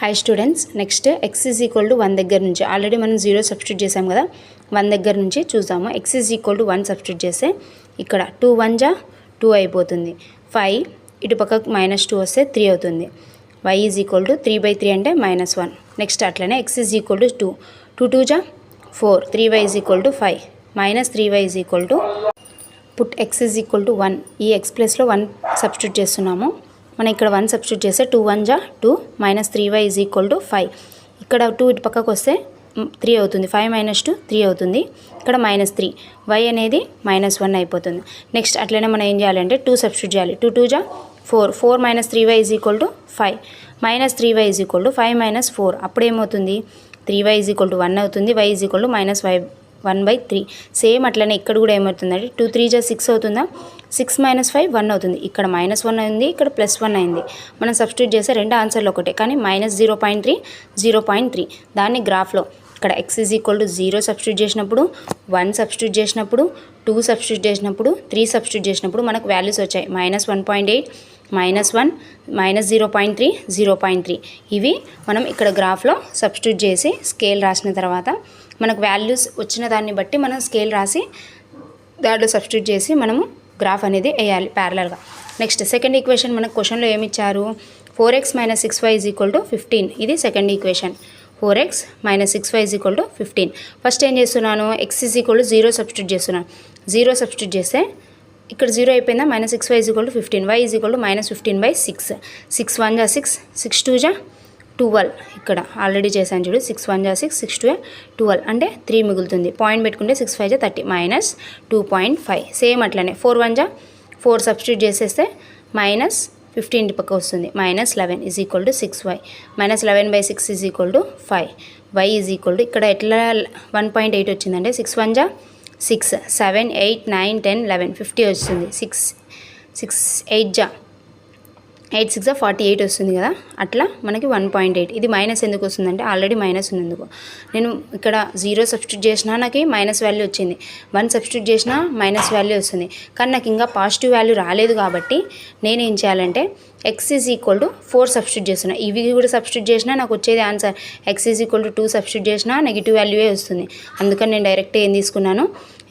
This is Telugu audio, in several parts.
High students, next x is equal to 1 దగ్గర నుంచి ఆల్రెడీ మనం 0 సబ్స్టిట్యూట్ చేసాం కదా. 1 దగ్గర నుంచి చూసాము. x is equal to 1 substitute చేస్తే ఇక్కడ 2 1 జా 2 అయిపోతుంది. 5 ఇటు పక్కకు -2 వస్తే 3 అవుతుంది. y ఈజ్ ఈక్వల్ టు 3/3 అంటే -1. నెక్స్ట్ అట్లనే x ఈజ్ ఈక్వల్ టు 2 2 2 జా 4 3y is equal to 5 -3y is equal to put x is equal to 1. ఈ x ప్లేస్లో 1 సబ్స్టిట్యూట్ చేస్తున్నాము. మనం ఇక్కడ 1 సబ్స్టిట్యూట్ చేస్తే 2 1 జా 2 -3y ఈజ్ ఈక్వల్ టు 5. ఇక్కడ 2 ఇటు పక్కకు వస్తే 3 అవుతుంది. 5 - 2 3 అవుతుంది. ఇక్కడ -3 y అనేది -1 అయిపోతుంది. నెక్స్ట్ అట్లనే మనం ఏం చేయాలంటే 2 సబ్స్టిట్యూట్ చేయాలి. 2 2 జా 4 4 -3y is equal to 5 -3y is equal to 5 - 4 అప్పుడు ఏమవుతుంది 3y ఈజ్ ఈక్వల్ టు 1 అవుతుంది. y is equal to -1/3. Same అట్లనే ఇక్కడ కూడా ఏమవుతుందంటే 2 3 జా 6 అవుతుందా 6 - 5 1 అవుతుంది. ఇక్కడ -1 అయింది, ఇక్కడ +1 అయింది. మనం సబ్స్టిట్యూట్ చేసే రెండు ఆన్సర్లు ఒకటే, కానీ -0.3 0.3 దాన్ని గ్రాఫ్లో ఇక్కడ x is equal to 0 substitute చేసినప్పుడు 1 సబ్స్టిట్యూట్ చేసినప్పుడు 2 సబ్స్టిట్యూట్ చేసినప్పుడు 3 సబ్స్టిట్యూట్ చేసినప్పుడు మనకు వాల్యూస్ వచ్చాయి. -1.8 -1 -0.3 0.3 ఇవి మనం ఇక్కడ గ్రాఫ్లో సబ్స్టిట్యూట్ చేసి స్కేల్ రాసిన తర్వాత మనకు వాల్యూస్ వచ్చిన దాన్ని బట్టి మనం స్కేల్ రాసి దాంట్లో సబ్స్టిట్యూట్ చేసి మనము గ్రాఫ్ అనేది వేయాలి ప్యారలల్గా. నెక్స్ట్ సెకండ్ ఈక్వేషన్ మనకు క్వశ్చన్లో ఏమి ఇచ్చారు 4x - 6y is equal to 15. ఇది second equation. 4x - 6y is equal to 15. First ఏం చేస్తున్నాను x is equal to 0 substitute చేస్తున్నాను. 0 సబ్స్టిట్యూట్ చేస్తే ఇక్కడ 0 అయిపోయిందా -6y is equal to 15 y is equal to -15/6 6 1 జా 6 6 2 జా 12. ఇక్కడ ఆల్రెడీ చేశాను చూడు 6 1 జా 6 6 2 12 అంటే 3 మిగులుతుంది. పాయింట్ పెట్టుకుంటే 6 5 జా 30 -2.5. సేమ్ అట్లనే 4 1 జా 4 సబ్స్టిట్యూట్ చేసేస్తే -15 పక్క వస్తుంది. -11 is equal to 6y -11/6 is equal to 5 y is equal to ఇక్కడ ఎట్లా 1.8 వచ్చిందంటే 6 1 జా 6 7 8 9 10 11 50 వస్తుంది. 6 8 జా 8 6 48 వస్తుంది కదా. అట్లా మనకి 1.8. ఇది మైనస్ ఎందుకు వస్తుందంటే ఆల్రెడీ మైనస్ ఉన్నందుకు. నేను ఇక్కడ 0 సబ్స్టిట్యూట్ చేసినా నాకు మైనస్ వాల్యూ వచ్చింది, 1 సబ్స్టిట్యూట్ చేసినా మైనస్ వాల్యూ వస్తుంది. కానీ నాకు ఇంకా పాజిటివ్ వాల్యూ రాలేదు కాబట్టి నేనేం చేయాలంటే x is equal to 4 substitute చేస్తున్నా. ఇవి కూడా సబ్స్టిట్యూట్ చేసినా నాకు వచ్చేది answer x is equal to 2 substitute చేసినా నెగిటివ్ వాల్యూవే వస్తుంది. అందుకని నేను డైరెక్ట్ ఏం తీసుకున్నాను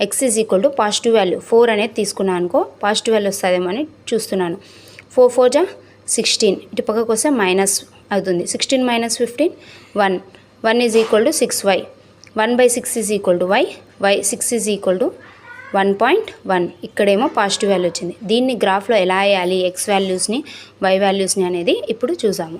x is equal to positive value 4 అనేది తీసుకున్నాను అనుకో, పాజిటివ్ వాల్యూ వస్తుందేమో అని చూస్తున్నాను. 4 4 జా 16 ఇటు పక్కకు వస్తే మైనస్ అవుతుంది. 16 - 15 1 1 is equal to 6y 1/6 is equal to y 6 is equal to 1.1. ఇక్కడేమో పాజిటివ్ వాల్యూ వచ్చింది. దీన్ని గ్రాఫ్లో ఎలా వేయాలి x వాల్యూస్ని y వాల్యూస్ని అనేది ఇప్పుడు చూసాము.